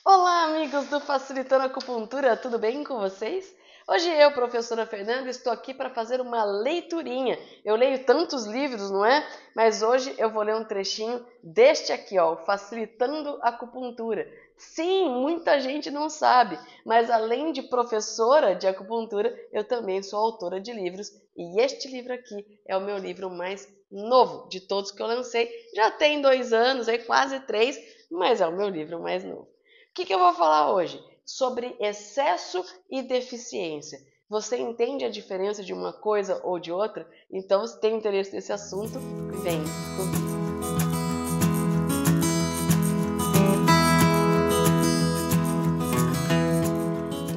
Olá, amigos do Facilitando Acupuntura, tudo bem com vocês? Hoje eu, professora Fernanda, estou aqui para fazer uma leiturinha. Eu leio tantos livros, não é? Mas hoje eu vou ler um trechinho deste aqui, ó, Facilitando Acupuntura. Sim, muita gente não sabe, mas além de professora de acupuntura, eu também sou autora de livros e este livro aqui é o meu livro mais novo de todos que eu lancei. Já tem 2 anos, quase 3, mas é o meu livro mais novo. O que eu vou falar hoje? Sobre excesso e deficiência. Você entende a diferença de uma coisa ou de outra? Então, se tem interesse nesse assunto, vem comigo.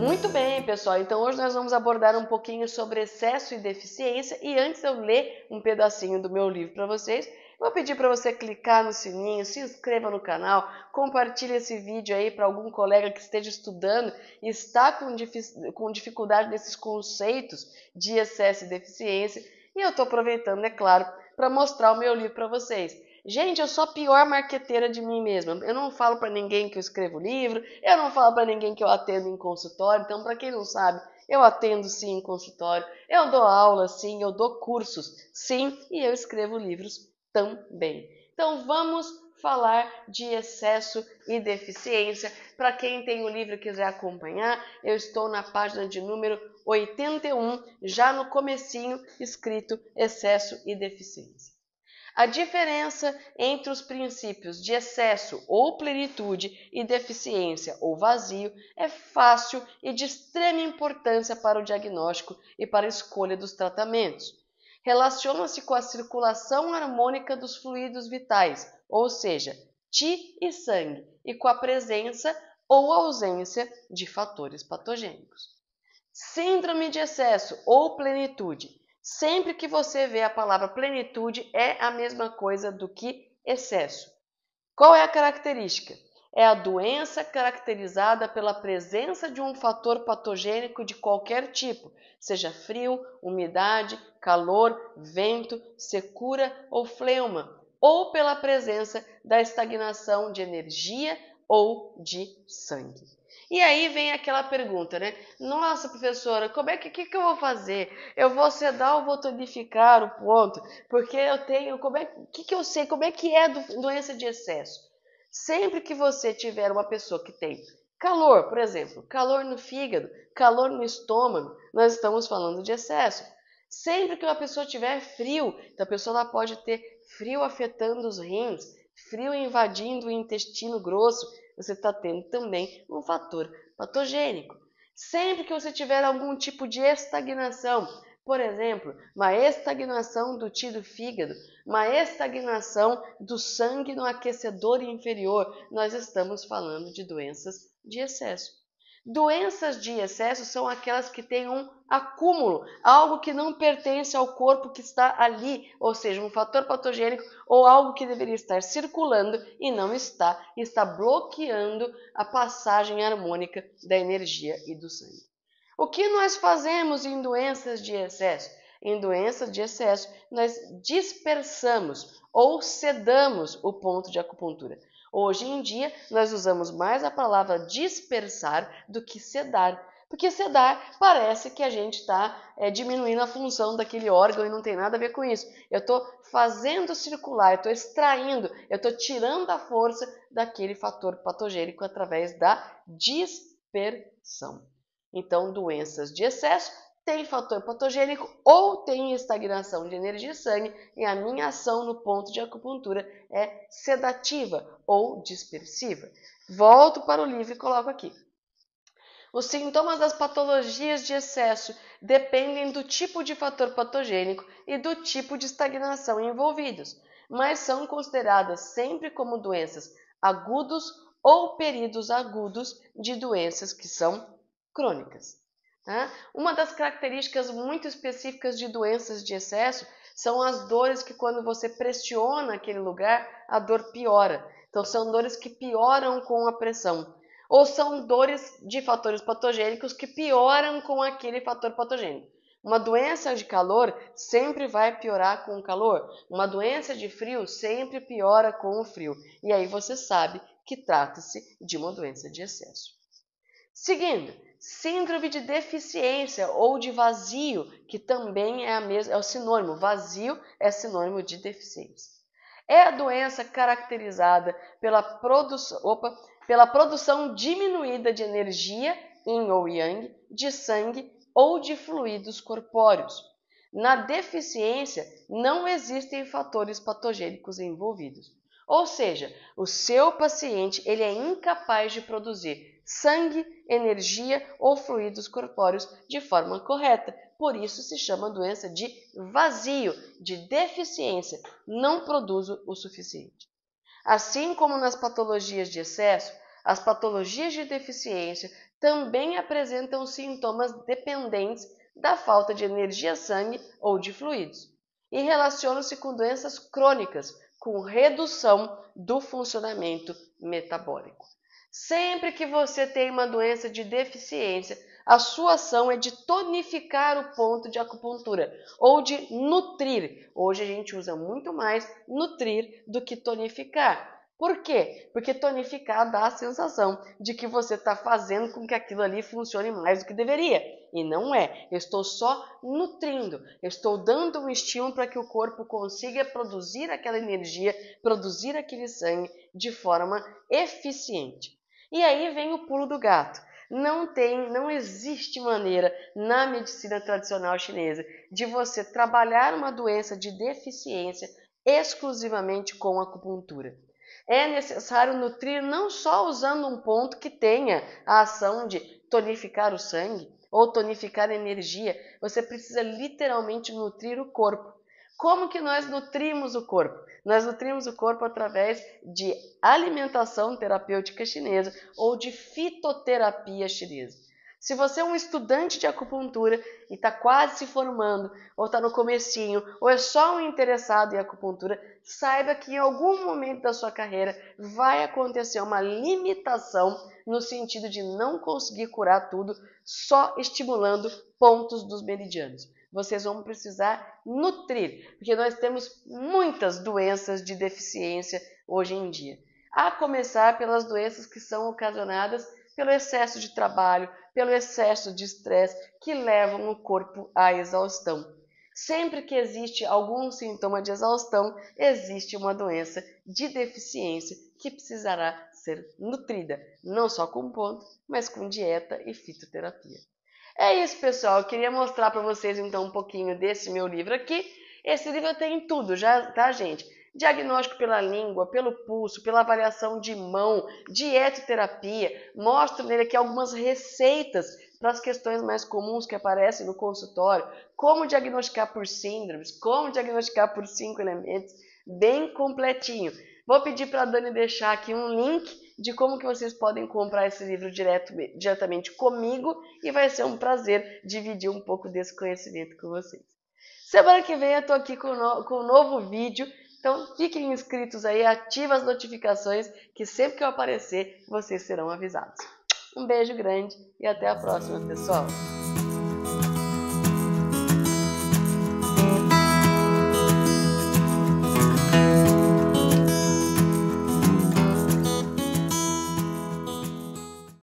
Muito bem, pessoal. Então, hoje nós vamos abordar um pouquinho sobre excesso e deficiência. E antes de eu ler um pedacinho do meu livro para vocês, vou pedir para você clicar no sininho, se inscreva no canal, compartilhe esse vídeo aí para algum colega que esteja estudando e está com dificuldade nesses conceitos de excesso e deficiência. E eu estou aproveitando, é claro, para mostrar o meu livro para vocês. Gente, eu sou a pior marqueteira de mim mesma. Eu não falo para ninguém que eu escrevo livro, eu não falo para ninguém que eu atendo em consultório. Então, para quem não sabe, eu atendo sim em consultório, eu dou aula sim, eu dou cursos sim e eu escrevo livros também. Então, vamos falar de excesso e deficiência. Para quem tem o livro e quiser acompanhar, eu estou na página de número 81, já no comecinho, escrito excesso e deficiência. A diferença entre os princípios de excesso ou plenitude e deficiência ou vazio é fácil e de extrema importância para o diagnóstico e para a escolha dos tratamentos. Relaciona-se com a circulação harmônica dos fluidos vitais, ou seja, Qi e sangue, e com a presença ou ausência de fatores patogênicos. Síndrome de excesso ou plenitude. Sempre que você vê a palavra plenitude, é a mesma coisa do que excesso. Qual é a característica? É a doença caracterizada pela presença de um fator patogênico de qualquer tipo, seja frio, umidade, calor, vento, secura ou fleuma, ou pela presença da estagnação de energia ou de sangue. E aí vem aquela pergunta, né? Nossa, professora, como é que eu vou fazer? Eu vou sedar ou vou tonificar o ponto? Porque eu tenho, que eu sei? Como é que é doença de excesso? Sempre que você tiver uma pessoa que tem calor, por exemplo, calor no fígado, calor no estômago, nós estamos falando de excesso. Sempre que uma pessoa tiver frio, então a pessoa ela pode ter frio afetando os rins, frio invadindo o intestino grosso, você está tendo também um fator patogênico. Sempre que você tiver algum tipo de estagnação, por exemplo, uma estagnação do Qi do fígado, uma estagnação do sangue no aquecedor inferior, nós estamos falando de doenças de excesso. Doenças de excesso são aquelas que têm um acúmulo, algo que não pertence ao corpo que está ali, ou seja, um fator patogênico ou algo que deveria estar circulando e não está bloqueando a passagem harmônica da energia e do sangue. O que nós fazemos em doenças de excesso? Em doenças de excesso, nós dispersamos ou sedamos o ponto de acupuntura. Hoje em dia, nós usamos mais a palavra dispersar do que sedar. Porque sedar parece que a gente está diminuindo a função daquele órgão e não tem nada a ver com isso. Eu estou fazendo circular, eu estou extraindo, eu estou tirando a força daquele fator patogênico através da dispersão. Então, doenças de excesso tem fator patogênico ou tem estagnação de energia e sangue, e a minha ação no ponto de acupuntura é sedativa ou dispersiva. Volto para o livro e coloco aqui. Os sintomas das patologias de excesso dependem do tipo de fator patogênico e do tipo de estagnação envolvidos, mas são consideradas sempre como doenças agudos ou períodos agudos de doenças que são crônicas. Tá? Uma das características muito específicas de doenças de excesso são as dores que quando você pressiona aquele lugar, a dor piora. Então são dores que pioram com a pressão. Ou são dores de fatores patogênicos que pioram com aquele fator patogênico. Uma doença de calor sempre vai piorar com o calor. Uma doença de frio sempre piora com o frio. E aí você sabe que trata-se de uma doença de excesso. Seguindo, síndrome de deficiência ou de vazio, que também é o sinônimo, vazio é sinônimo de deficiência. É a doença caracterizada pela produção diminuída de energia, yin ou yang, de sangue ou de fluidos corpóreos. Na deficiência, não existem fatores patogênicos envolvidos. Ou seja, o seu paciente ele é incapaz de produzir sangue, energia ou fluidos corpóreos de forma correta. Por isso se chama doença de vazio, de deficiência, não produz o suficiente. Assim como nas patologias de excesso, as patologias de deficiência também apresentam sintomas dependentes da falta de energia, sangue ou de fluidos, e relacionam-se com doenças crônicas, com redução do funcionamento metabólico. Sempre que você tem uma doença de deficiência, a sua ação é de tonificar o ponto de acupuntura ou de nutrir. Hoje a gente usa muito mais nutrir do que tonificar. Por quê? Porque tonificar dá a sensação de que você está fazendo com que aquilo ali funcione mais do que deveria. E não é. Eu estou só nutrindo. Eu estou dando um estímulo para que o corpo consiga produzir aquela energia, produzir aquele sangue de forma eficiente. E aí vem o pulo do gato. Não existe maneira na medicina tradicional chinesa de você trabalhar uma doença de deficiência exclusivamente com acupuntura. É necessário nutrir não só usando um ponto que tenha a ação de tonificar o sangue ou tonificar a energia, você precisa literalmente nutrir o corpo. Como que nós nutrimos o corpo? Nós nutrimos o corpo através de alimentação terapêutica chinesa ou de fitoterapia chinesa. Se você é um estudante de acupuntura e está quase se formando, ou está no comecinho, ou é só um interessado em acupuntura, saiba que em algum momento da sua carreira vai acontecer uma limitação no sentido de não conseguir curar tudo só estimulando pontos dos meridianos. Vocês vão precisar nutrir, porque nós temos muitas doenças de deficiência hoje em dia. A começar pelas doenças que são ocasionadas pelo excesso de trabalho, pelo excesso de estresse que levam o corpo à exaustão. Sempre que existe algum sintoma de exaustão, existe uma doença de deficiência que precisará ser nutrida, não só com ponto, mas com dieta e fitoterapia. É isso, pessoal. Eu queria mostrar para vocês então um pouquinho desse meu livro aqui. Esse livro tem tudo, já, tá, gente? Diagnóstico pela língua, pelo pulso, pela avaliação de mão, dietoterapia. Mostro nele aqui algumas receitas para as questões mais comuns que aparecem no consultório. Como diagnosticar por síndromes, como diagnosticar por 5 elementos, bem completinho. Vou pedir para a Dani deixar aqui um link de como que vocês podem comprar esse livro diretamente comigo e vai ser um prazer dividir um pouco desse conhecimento com vocês. Semana que vem eu estou aqui com um novo vídeo, então fiquem inscritos aí, ativem as notificações que sempre que eu aparecer vocês serão avisados. Um beijo grande e até a próxima, pessoal!